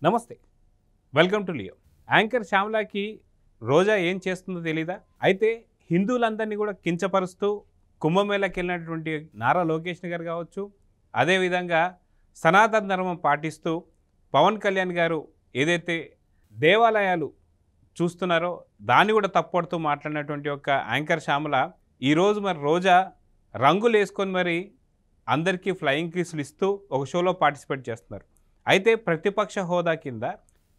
నమస్తే, welcome to Leo. Anchor శ్యామలాకి రోజా ఏం చేస్తుందో తెలీదా? అయితే హిందువులందరినీ కూడా కించపరుస్తూ కుంభమేళకి వెళ్ళినటువంటి నారా లోకేష్ గారు కావచ్చు, అదేవిధంగా సనాతన ధర్మం పాటిస్తూ పవన్ కళ్యాణ్ గారు ఏదైతే దేవాలయాలు చూస్తున్నారో దాన్ని కూడా తప్పడుతూ మాట్లాడినటువంటి ఒక యాంకర్ శ్యామల ఈరోజు మరి రోజా రంగులు వేసుకొని మరి అందరికీ ఫ్లయింగ్ కిస్లు ఇస్తూ ఒక షోలో పార్టిసిపేట్ చేస్తున్నారు. అయితే ప్రతిపక్ష హోదా కింద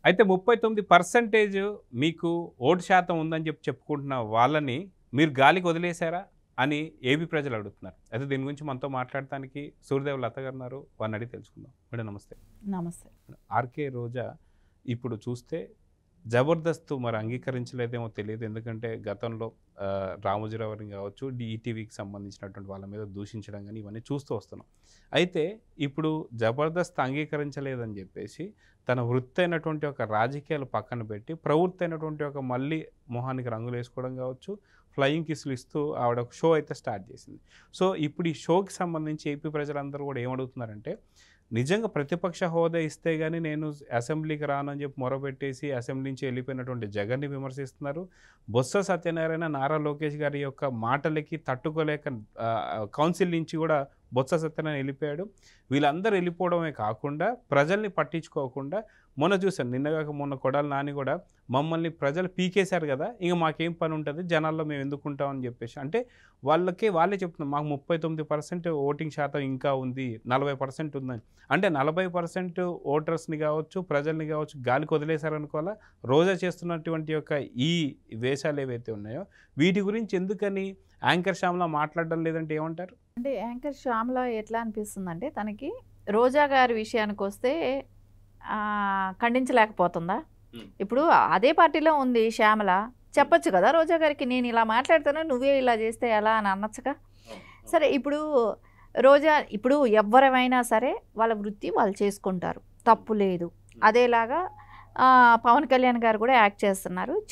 అయితే 39% మీకు ఓటు శాతం ఉందని చెప్పుకుంటున్న వాళ్ళని మీరు గాలికి వదిలేశారా అని ఏపీ ప్రజలు అడుగుతున్నారు. అయితే దీని గురించి మనతో మాట్లాడటానికి సూర్యదేవ్ లత గారు ఉన్నారు, వారిని అడిగి తెలుసుకుందాం. మేడం నమస్తే. నమస్తే. ఆర్కే రోజా ఇప్పుడు చూస్తే జబర్దస్త్ మరి అంగీకరించలేదేమో తెలియదు, ఎందుకంటే గతంలో రామోజీరావుని కావచ్చు ఈటీవీకి సంబంధించినటువంటి వాళ్ళ మీద దూషించడం కానీ ఇవన్నీ చూస్తూ వస్తున్నాం. అయితే ఇప్పుడు జబర్దస్త్ అంగీకరించలేదని చెప్పేసి తన వృత్తి అయినటువంటి ఒక రాజకీయాలు పక్కన పెట్టి ప్రవృత్తి అయినటువంటి ఒక మళ్ళీ మొహానికి రంగులు వేసుకోవడం కావచ్చు, ఫ్లయింగ్ కిస్లు ఇస్తూ ఆవిడ ఒక షో అయితే స్టార్ట్ చేసింది. సో ఇప్పుడు ఈ షోకి సంబంధించి ఏపీ ప్రజలందరూ కూడా ఏమడుగుతున్నారంటే, నిజంగా ప్రతిపక్ష హోదా ఇస్తే కానీ నేను అసెంబ్లీకి రానని చెప్పి మొరపెట్టేసి అసెంబ్లీ నుంచి వెళ్ళిపోయినటువంటి జగన్ని విమర్శిస్తున్నారు. బొత్స సత్యనారాయణ నారా లోకేష్ గారి యొక్క మాటలకి తట్టుకోలేక కౌన్సిల్ నుంచి కూడా బొత్స సత్యనారాయణ వెళ్ళిపోయాడు. వీళ్ళందరూ వెళ్ళిపోవడమే కాకుండా ప్రజల్ని పట్టించుకోకుండా మొన్న చూశాను, నిన్నగాక మొన్న కొడాలి నాని కూడా మమ్మల్ని ప్రజలు పీకేశారు కదా, ఇంక మాకేం పని ఉంటుంది జనాల్లో మేము ఎందుకుంటామని చెప్పేసి, అంటే వాళ్ళే చెప్తున్నారు మాకు 39% ఓటింగ్ శాతం ఇంకా ఉంది, 40% ఉందని. అంటే 40% ఓటర్స్ని కావచ్చు ప్రజల్ని కావచ్చు గాలికి వదిలేశారనుకోవాలా. రోజా చేస్తున్నటువంటి యొక్క ఈ వేషాలు ఏవైతే ఉన్నాయో వీటి గురించి ఎందుకని యాంకర్ శ్యామల మాట్లాడడం లేదంటే ఏమంటారు? అంటే యాంకర్ శ్యామల ఎట్లా అనిపిస్తుందంటే, తనకి రోజా గారి విషయానికి వస్తే ఖండించలేకపోతుందా? ఇప్పుడు అదే పార్టీలో ఉంది శ్యామల, చెప్పొచ్చు కదా రోజా గారికి నేను ఇలా మాట్లాడుతాను నువ్వే ఇలా చేస్తే ఎలా అని అనొచ్చుగా. సరే, ఇప్పుడు రోజా ఇప్పుడు ఎవరైనా సరే వాళ్ళ వృత్తి వాళ్ళు చేసుకుంటారు, తప్పు లేదు. అదేలాగా పవన్ కళ్యాణ్ గారు కూడా యాక్ట్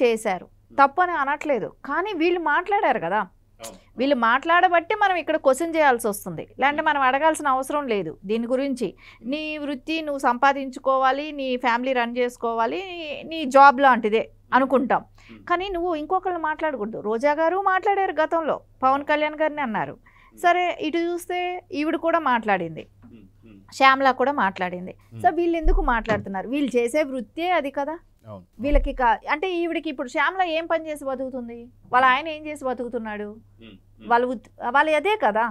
చేశారు, తప్పు అని అనట్లేదు. కానీ వీళ్ళు మాట్లాడారు కదా, వీళ్ళు మాట్లాడబట్టి మనం ఇక్కడ క్వశ్చన్ చేయాల్సి వస్తుంది, లేదంటే మనం అడగాల్సిన అవసరం లేదు. దీని గురించి నీ వృత్తి నువ్వు సంపాదించుకోవాలి, నీ ఫ్యామిలీ రన్ చేసుకోవాలి, నీ జాబ్ లాంటిదే అనుకుంటాం. కానీ నువ్వు ఇంకొకరిని మాట్లాడకూడదు. రోజా గారు మాట్లాడారు గతంలో, పవన్ కళ్యాణ్ గారిని అన్నారు. సరే, ఇటు చూస్తే ఈవిడ కూడా మాట్లాడింది, శ్యామల కూడా మాట్లాడింది. సో వీళ్ళు ఎందుకు మాట్లాడుతున్నారు? వీళ్ళు చేసే వృత్తే అది కదా. వీళ్ళకి అంటే ఈవిడికి ఇప్పుడు శ్యామల ఏం పని చేసి బతుకుతుంది, వాళ్ళ ఆయన ఏం చేసి బతుకుతున్నాడు, వాళ్ళు అదే కదా.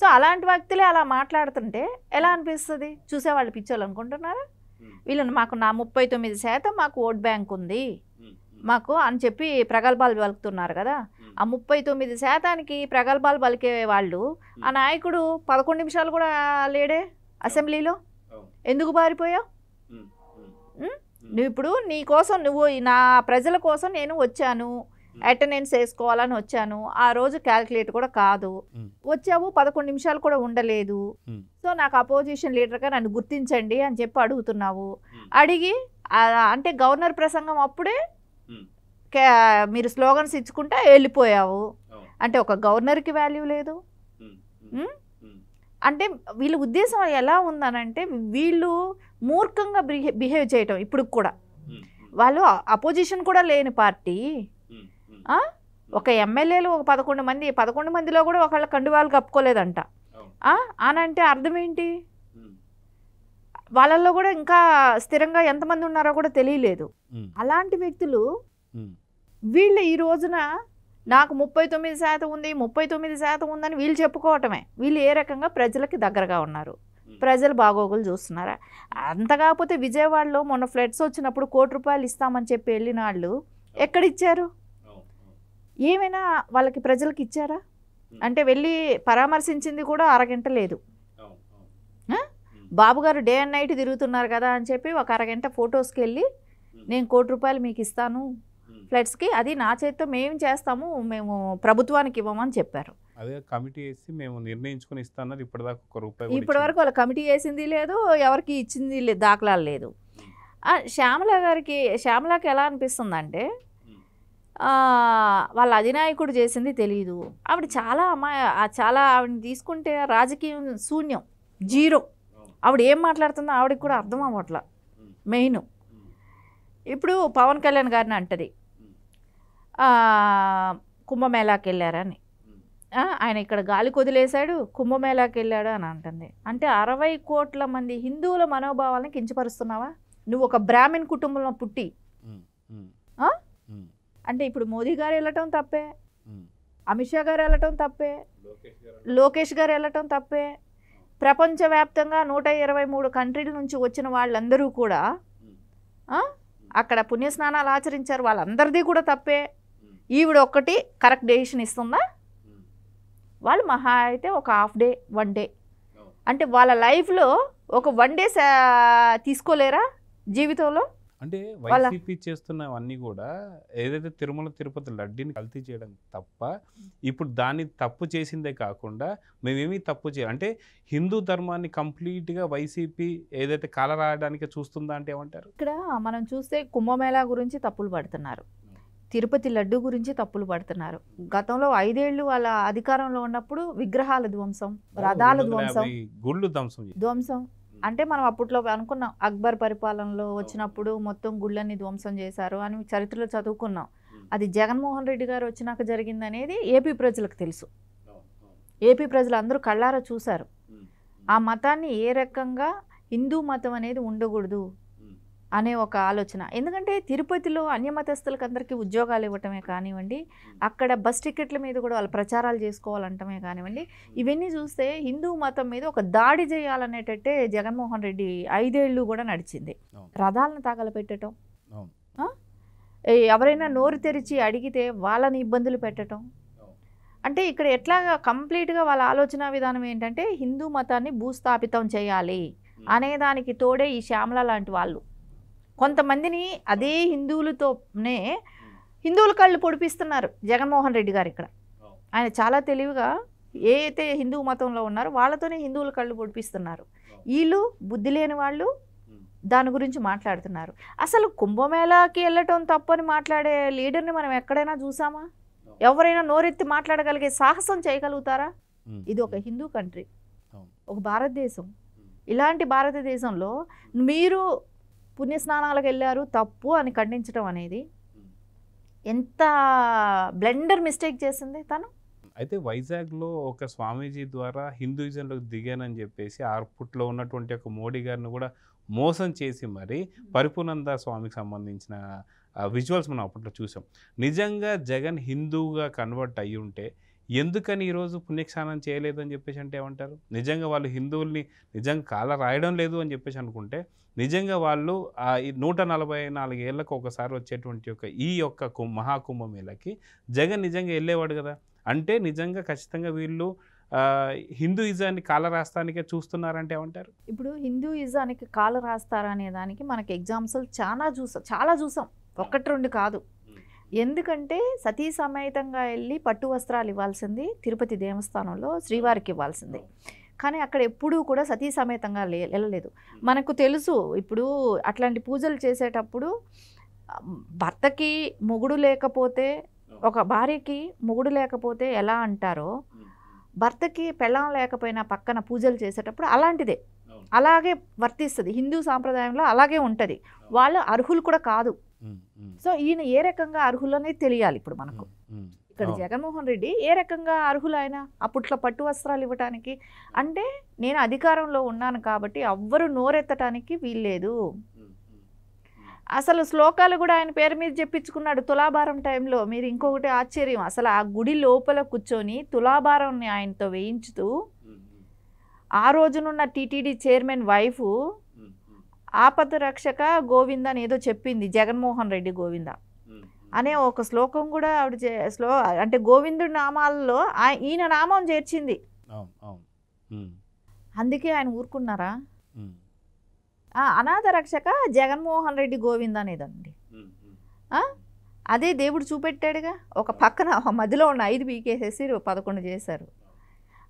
సో అలాంటి వ్యక్తులే అలా మాట్లాడుతుంటే ఎలా అనిపిస్తుంది? చూసేవాళ్ళు పిచ్చోళ్ళు అనుకుంటున్నారా? వీళ్ళని మాకు 39% మాకు ఓట్ బ్యాంక్ ఉంది మాకు అని చెప్పి ప్రగల్భాలు పలుకుతున్నారు కదా. ఆ 39%కి ప్రగల్భాలు పలికే వాళ్ళు, ఆ నాయకుడు 11 నిమిషాలు కూడా లేడే అసెంబ్లీలో, ఎందుకు పారిపోయావు? నువ్వు ఇప్పుడు నీ కోసం, నువ్వు నా ప్రజల కోసం నేను వచ్చాను, అటెండెన్స్ వేసుకోవాలని వచ్చాను, ఆ రోజు క్యాల్కులేట్ కూడా కాదు, వచ్చావు 11 నిమిషాలు కూడా ఉండలేదు. సో నాకు అపోజిషన్ లీడర్గా నన్ను గుర్తించండి అని చెప్పి అడుగుతున్నావు. అడిగి అంటే గవర్నర్ ప్రసంగం అప్పుడే మీరు స్లోగన్స్ ఇచ్చుకుంటా వెళ్ళిపోయావు. అంటే ఒక గవర్నర్కి వాల్యూ లేదు. అంటే వీళ్ళ ఉద్దేశం ఎలా ఉందనంటే, వీళ్ళు మూర్ఖంగా బిహేవ్ చేయటం. ఇప్పుడు కూడా వాళ్ళు అపోజిషన్ కూడా లేని పార్టీ, ఒక ఎమ్మెల్యేలు ఒక 11 మందిలో కూడా ఒకళ్ళ కండువాలు కప్పుకోలేదంట అనంటే అర్థం ఏంటి? వాళ్ళల్లో కూడా ఇంకా స్థిరంగా ఎంతమంది ఉన్నారో కూడా తెలియలేదు. అలాంటి వ్యక్తులు వీళ్ళు ఈ రోజున నాకు 39% ఉంది 39% ఉందని వీళ్ళు చెప్పుకోవటమే. వీళ్ళు ఏ రకంగా ప్రజలకి దగ్గరగా ఉన్నారు, ప్రజలు బాగోగులు చూస్తున్నారా? అంత కాకపోతే విజయవాడలో మొన్న ఫ్లడ్స్ వచ్చినప్పుడు ₹1 ఇస్తామని చెప్పి వెళ్ళిన వాళ్ళు ఎక్కడిచ్చారు? ఏమైనా వాళ్ళకి ప్రజలకి ఇచ్చారా? అంటే వెళ్ళి పరామర్శించింది కూడా అరగంట లేదు. బాబు గారు డే అండ్ నైట్ తిరుగుతున్నారు కదా అని చెప్పి ఒక అరగంట ఫొటోస్కి వెళ్ళి నేను ₹1 మీకు ఇస్తాను ఫ్లడ్స్కి, అది నా చేతితో మేము చేస్తాము, మేము ప్రభుత్వానికి ఇవ్వమని చెప్పారు. అదే కమిటీ వేసి మేము నిర్ణయించుకుని ఇస్తాన్నారు. ఇప్పటిదాకా ఇప్పటివరకు వాళ్ళ కమిటీ వేసింది లేదు, ఎవరికి ఇచ్చింది దాఖలాలు లేదు. శ్యామలకి ఎలా అనిపిస్తుందంటే, వాళ్ళ అధినాయకుడు చేసింది తెలియదు. ఆవిడ చాలా ఆవిడని తీసుకుంటే రాజకీయం శూన్యం, జీరో. ఆవిడ ఏం మాట్లాడుతుందో ఆవిడకి కూడా అర్థం అవ్వట్లా. మెయిన్ ఇప్పుడు పవన్ కళ్యాణ్ గారిని అంటది ఆ, కుంభమేళాకి వెళ్ళారని. ఆయన ఇక్కడ గాలి కొదిలేశాడు, కుంభమేళాకి వెళ్ళాడు అని అంటుంది. అంటే 60 కోట్ల మంది హిందువుల మనోభావాలను కించపరుస్తున్నావా నువ్వు? ఒక బ్రాహ్మణ్ కుటుంబంలో పుట్టి ఆ? అంటే ఇప్పుడు మోదీ గారు వెళ్ళటం తప్పే, అమిత్ షా గారు వెళ్ళటం తప్పే, లోకేష్ గారు వెళ్ళటం తప్పే, ప్రపంచవ్యాప్తంగా 123 కంట్రీల నుంచి వచ్చిన వాళ్ళందరూ కూడా అక్కడ పుణ్యస్నానాలు ఆచరించారు, వాళ్ళందరిది కూడా తప్పే. ఈవిడ ఒక్కటి కరెక్ట్ డెసిషన్ ఇస్తుందా? వాళ్ళు మహా అయితే ఒక హాఫ్ డే 1 డే, అంటే వాళ్ళ లైఫ్లో ఒక 1 డే తీసుకోలేరా జీవితంలో? అంటే వైసీపీ చేస్తున్నవన్నీ కూడా ఏదైతే తిరుమల తిరుపతి లడ్డీని కల్తీ చేయడం తప్ప, ఇప్పుడు దాన్ని తప్పు చేసిందే కాకుండా మేమేమీ తప్పు చేయాలి అంటే హిందూ ధర్మాన్ని కంప్లీట్గా వైసీపీ ఏదైతే కాలరాయడానికి చూస్తుందా అంటే ఏమంటారు? ఇక్కడ మనం చూస్తే కుంభమేళా గురించి తప్పులు పడుతున్నారు, తిరుపతి లడ్డు గురించి తప్పులు పడుతున్నారు. గతంలో 5 ఏళ్ళు వాళ్ళ అధికారంలో ఉన్నప్పుడు విగ్రహాల ధ్వంసం, రథాల ధ్వంసం, గుళ్ళు ధ్వంసం అంటే మనం అప్పట్లో అనుకున్నాం అక్బర్ పరిపాలనలో వచ్చినప్పుడు మొత్తం గుళ్ళని ధ్వంసం చేశారు అని చరిత్రలో చదువుకున్నాం. అది జగన్మోహన్ రెడ్డి గారు వచ్చినాక జరిగిందనేది ఏపీ ప్రజలకు తెలుసు. ఏపీ ప్రజలు అందరూ కళ్ళారా చూశారు. ఆ మతాన్ని ఏ రకంగా హిందూ మతం అనేది ఉండకూడదు అనే ఒక ఆలోచన. ఎందుకంటే తిరుపతిలో అన్యమతస్థులకు అందరికీ ఉద్యోగాలు ఇవ్వటమే కానివ్వండి, అక్కడ బస్ టికెట్ల మీద కూడా వాళ్ళు ప్రచారాలు చేసుకోవాలంటమే కానివ్వండి, ఇవన్నీ చూస్తే హిందూ మతం మీద ఒక దాడి చేయాలనేటట్టే జగన్మోహన్ రెడ్డి 5 ఏళ్ళు కూడా నడిచింది. రథాలను తగలపెట్టడం, ఎవరైనా నోరు తెరిచి అడిగితే వాళ్ళని ఇబ్బందులు పెట్టడం, అంటే ఇక్కడ ఎట్లాగా కంప్లీట్గా వాళ్ళ ఆలోచన విధానం ఏంటంటే హిందూ మతాన్ని భూస్థాపితం చేయాలి అనేదానికి తోడే ఈ శ్యామల లాంటి వాళ్ళు కొంతమందిని అదే హిందువులతోనే హిందువుల కళ్ళు పొడిపిస్తున్నారు జగన్మోహన్ రెడ్డి గారు. ఇక్కడ ఆయన చాలా తెలివిగా ఏ అయితే హిందూ మతంలో ఉన్నారో వాళ్ళతోనే హిందువుల కళ్ళు పొడిపిస్తున్నారు. వీళ్ళు బుద్ధి లేని వాళ్ళు దాని గురించి మాట్లాడుతున్నారు. అసలు కుంభమేళాకి వెళ్ళటం తప్పని మాట్లాడే లీడర్ని మనం ఎక్కడైనా చూసామా? ఎవరైనా నోరెత్తి మాట్లాడగలిగే సాహసం చేయగలుగుతారా? ఇది ఒక హిందూ కంట్రీ, ఒక భారతదేశం. ఇలాంటి భారతదేశంలో మీరు పుణ్యస్నానాలకు వెళ్ళారు తప్పు అని ఖండించడం అనేది ఎంత బ్లెండర్ మిస్టేక్ చేసింది తను. అయితే వైజాగ్లో ఒక స్వామీజీ ద్వారా హిందూయిజంలోకి దిగానని చెప్పేసి అప్పట్లో ఉన్నటువంటి ఒక మోడీ గారిని కూడా మోసం చేసి మరి పరిపూర్ణానంద స్వామికి సంబంధించిన విజువల్స్ మనం అప్పట్లో చూసాం. నిజంగా జగన్ హిందూగా కన్వర్ట్ అయ్యి ఉంటే ఎందుకని ఈరోజు పుణ్యస్నానం చేయలేదు అని చెప్పేసి అంటే ఏమంటారు? నిజంగా వాళ్ళు హిందువుల్ని నిజంగా కాల రాయడం లేదు అని చెప్పేసి అనుకుంటే నిజంగా వాళ్ళు ఈ 144 ఏళ్ళకు ఒకసారి వచ్చేటువంటి ఈ యొక్క మహాకుంభమేళకి జగన్ నిజంగా వెళ్ళేవాడు కదా. అంటే నిజంగా ఖచ్చితంగా వీళ్ళు హిందూయిజాన్ని కాల రాస్తానికే చూస్తున్నారంటే ఏమంటారు? ఇప్పుడు హిందూయిజానికి కాల రాస్తారా అనే దానికి మనకి ఎగ్జాంపుల్ చాలా చూసాం, 1-2 కాదు. ఎందుకంటే సతీ సమేతంగా వెళ్ళి పట్టు వస్త్రాలు ఇవ్వాల్సింది తిరుపతి దేవస్థానంలో శ్రీవారికి ఇవ్వాల్సింది, కానీ అక్కడ ఎప్పుడూ కూడా సతీ సమేతంగా వెళ్ళలేదు. మనకు తెలుసు ఇప్పుడు అట్లాంటి పూజలు చేసేటప్పుడు భర్తకి మొగుడు లేకపోతే, ఒక భార్యకి మొగుడు లేకపోతే ఎలా అంటారో భర్తకి పెళ్ళాం లేకపోయినా పక్కన పూజలు చేసేటప్పుడు అలాంటిదే, అలాగే వర్తిస్తుంది. హిందూ సాంప్రదాయంలో అలాగే ఉంటుంది. వాళ్ళు అర్హులు కూడా కాదు. సో ఈయన ఏ రకంగా అర్హులు అనేది తెలియాలి ఇప్పుడు మనకు. ఇక్కడ జగన్మోహన్ రెడ్డి ఏ రకంగా అర్హులు ఆయన అప్పట్లో పట్టు వస్త్రాలు ఇవ్వటానికి? అంటే నేను అధికారంలో ఉన్నాను కాబట్టి ఎవ్వరు నోరెత్తటానికి వీల్లేదు. అసలు శ్లోకాలు కూడా ఆయన పేరు మీద చెప్పించుకున్నాడు తులాభారం టైంలో. మీరు ఇంకొకటి ఆశ్చర్యం, అసలు ఆ గుడి లోపల కూర్చొని తులాభారంని ఆయనతో వేయించుతూ ఆ రోజునున్న టీటీడీ చైర్మన్ వైఫ్ ఆపద రక్షక గోవింద అని ఏదో చెప్పింది, జగన్మోహన్ రెడ్డి గోవింద అనే ఒక శ్లోకం కూడా ఆవిడ అంటే గోవిందుడి నామాలలో ఈయన నామం చేర్చింది. అందుకే ఆయన ఊరుకున్నారా? అనాథ రక్షక జగన్మోహన్ రెడ్డి గోవింద అనేదండి. అదే దేవుడు చూపెట్టాడుగా, ఒక పక్కన మధ్యలో ఉన్న 5 పీకేసేసి 11 చేశారు.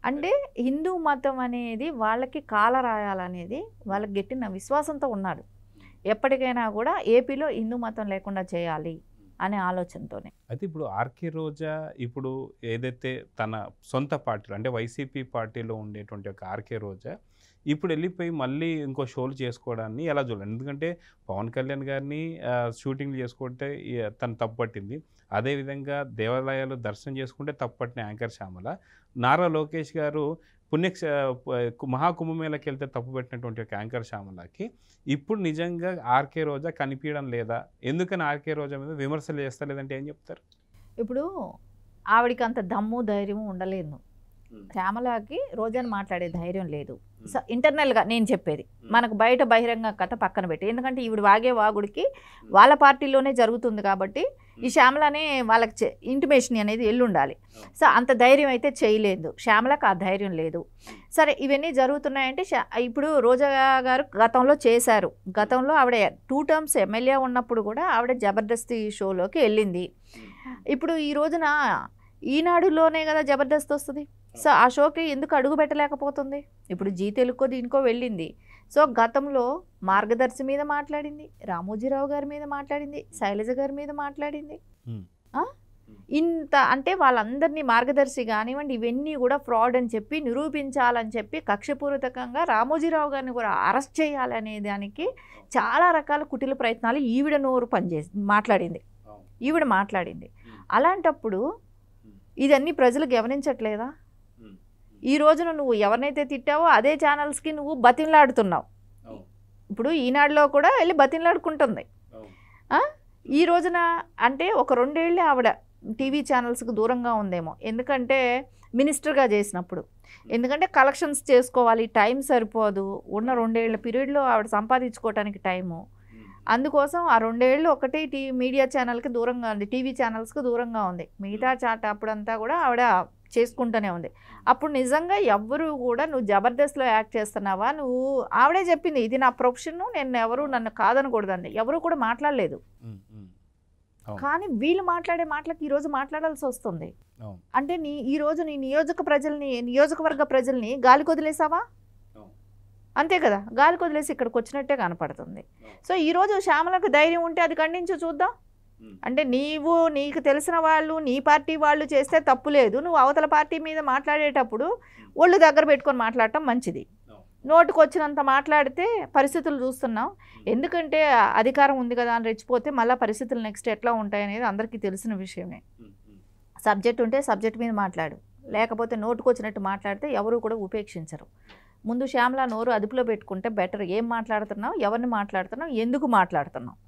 అంటే హిందూ మతం అనేది వాళ్ళకి కాల రాయాలనేది వాళ్ళకి గట్టిన విశ్వాసంతో ఉన్నాడు. ఎప్పటికైనా కూడా ఏపీలో హిందూ మతం లేకుండా చేయాలి అనే ఆలోచనతోనే. అయితే ఇప్పుడు ఆర్కే రోజా ఇప్పుడు ఏదైతే తన సొంత పార్టీలో అంటే వైసీపీ పార్టీలో ఉండేటువంటి ఒక ఆర్కే రోజా ఇప్పుడు వెళ్ళిపోయి మళ్ళీ ఇంకో షోలు చేసుకోవడాన్ని ఎలా చూడాలి? ఎందుకంటే పవన్ కళ్యాణ్ గారిని షూటింగ్లు చేసుకుంటే తను తప్పు పట్టింది. అదేవిధంగా దేవాలయాలు దర్శనం చేసుకుంటే తప్పు పట్టిన యాంకర్ శ్యామల. నారా లోకేష్ గారు మహాకుంభమేళకి వెళ్తే తప్పు పెట్టినటువంటి ఒక యాంకర్ శ్యామలకి ఇప్పుడు నిజంగా ఆర్కే రోజా కనిపించడం లేదా? ఎందుకని ఆర్కే రోజా మీద విమర్శలు చేస్తలేదంటే ఏం చెప్తారు? ఇప్పుడు ఆవిడికి అంత దమ్ము ధైర్యం ఉండలేదు. శ్యామలకి రోజాని మాట్లాడే ధైర్యం లేదు. ఇంటర్నల్గా నేను చెప్పేది, మనకు బయట బహిరంగ కథ పక్కన పెట్టి, ఎందుకంటే ఈవిడ వాగే వాగుడికి వాళ్ళ పార్టీలోనే జరుగుతుంది కాబట్టి ఈ శ్యామలనే వాళ్ళకి ఇంటిమేషన్ అనేది ఎల్లుండాలి. సో అంత ధైర్యం అయితే చేయలేదు శ్యామలకు, ఆ ధైర్యం లేదు. సరే ఇవన్నీ జరుగుతున్నాయంటే ఇప్పుడు రోజా గారు గతంలో చేశారు. గతంలో ఆవిడ 2 టర్మ్స్ ఎమ్మెల్యే ఉన్నప్పుడు కూడా ఆవిడ జబర్దస్త్ షోలోకి వెళ్ళింది. ఇప్పుడు ఈ రోజున ఈనాడులోనే కదా జబర్దస్త్ వస్తుంది. సో ఆ షోకి ఎందుకు అడుగు పెట్టలేకపోతుంది? ఇప్పుడు జీ తెలుగుకో దీనికో వెళ్ళింది. సో గతంలో మార్గదర్శి మీద మాట్లాడింది, రామోజీరావు గారి మీద మాట్లాడింది, శైలజ గారి మీద మాట్లాడింది. ఇంత అంటే వాళ్ళందరినీ మార్గదర్శి కానివ్వండి ఇవన్నీ కూడా ఫ్రాడ్ అని చెప్పి నిరూపించాలని చెప్పి కక్షపూరితకంగా రామోజీరావు గారిని కూడా అరెస్ట్ చేయాలనే దానికి చాలా రకాల కుటిల ప్రయత్నాలు ఈవిడ నోరు మాట్లాడింది. అలాంటప్పుడు ఇదన్నీ ప్రజలు గమనించట్లేదా? ఈ రోజున నువ్వు ఎవరినైతే తిట్టావో అదే ఛానల్స్కి నువ్వు బతిమలాడుతున్నావు. ఇప్పుడు ఈనాడులో కూడా వెళ్ళి బతిమలాడుకుంటుంది. ఈ రోజున అంటే ఒక 2 ఏళ్ళే ఆవిడ టీవీ ఛానల్స్కి దూరంగా ఉందేమో, ఎందుకంటే మినిస్టర్గా చేసినప్పుడు. ఎందుకంటే కలెక్షన్స్ చేసుకోవాలి, టైం సరిపోదు. ఉన్న 2 ఏళ్ల పీరియడ్లో ఆవిడ సంపాదించుకోవడానికి టైము. అందుకోసం ఆ 2 ఏళ్ళు ఒకటి మీడియా ఛానల్కి దూరంగా ఉంది, టీవీ ఛానల్స్కి దూరంగా ఉంది. మిగతా అప్పుడంతా కూడా ఆవిడ చేసుకుంటూనే ఉంది. అప్పుడు నిజంగా ఎవ్వరూ కూడా నువ్వు జబర్దస్త్లో యాక్ట్ చేస్తున్నావా, నువ్వు ఆవిడే చెప్పింది ఇది నా ప్రొఫెషన్, నేను ఎవరు నన్ను కాదనకూడదండి, ఎవరు కూడా మాట్లాడలేదు. కానీ వీళ్ళు మాట్లాడే మాటలకు ఈరోజు మాట్లాడాల్సి వస్తుంది. అంటే ఈరోజు నీ నియోజకవర్గ ప్రజల్ని గాలికి వదిలేసావా? అంతే కదా, గాలికి వదిలేసి ఇక్కడికి వచ్చినట్టే కనపడుతుంది. సో ఈరోజు శ్యామలకు ధైర్యం ఉంటే అది ఖండించు చూద్దాం. అంటే నీకు తెలిసిన వాళ్ళు నీ పార్టీ వాళ్ళు చేస్తే తప్పు లేదు, నువ్వు అవతల పార్టీ మీద మాట్లాడేటప్పుడు ఒళ్ళు దగ్గర పెట్టుకొని మాట్లాడటం మంచిది. నోటుకు వచ్చినంత మాట్లాడితే పరిస్థితులు చూస్తున్నాం. ఎందుకంటే అధికారం ఉంది కదా అని రెచ్చిపోతే మళ్ళీ పరిస్థితులు నెక్స్ట్ ఎట్లా ఉంటాయనేది అందరికీ తెలిసిన విషయమే. సబ్జెక్ట్ ఉంటే సబ్జెక్ట్ మీద మాట్లాడు, లేకపోతే నోటుకు వచ్చినట్టు మాట్లాడితే ఎవరు కూడా ఉపేక్షించరు. ముందు శ్యామల నోరు అదుపులో పెట్టుకుంటే బెటర్. ఏం మాట్లాడుతున్నావు, ఎవరిని మాట్లాడుతున్నావు, ఎందుకు మాట్లాడుతున్నావు,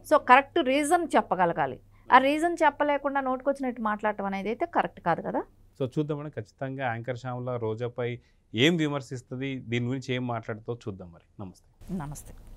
సో కరెక్ట్ రీజన్ చెప్పగలగాలి. ఆ రీజన్ చెప్పలేకుండా నోటుకొచ్చినట్టు మాట్లాడటం అనేది అయితే కరెక్ట్ కాదు కదా. సో చూద్దామని ఖచ్చితంగా యాంకర్ శ్యామల రోజాపై ఏం విమర్శిస్తుంది, దీని గురించి ఏం మాట్లాడుతుందో చూద్దాం మరి. నమస్తే.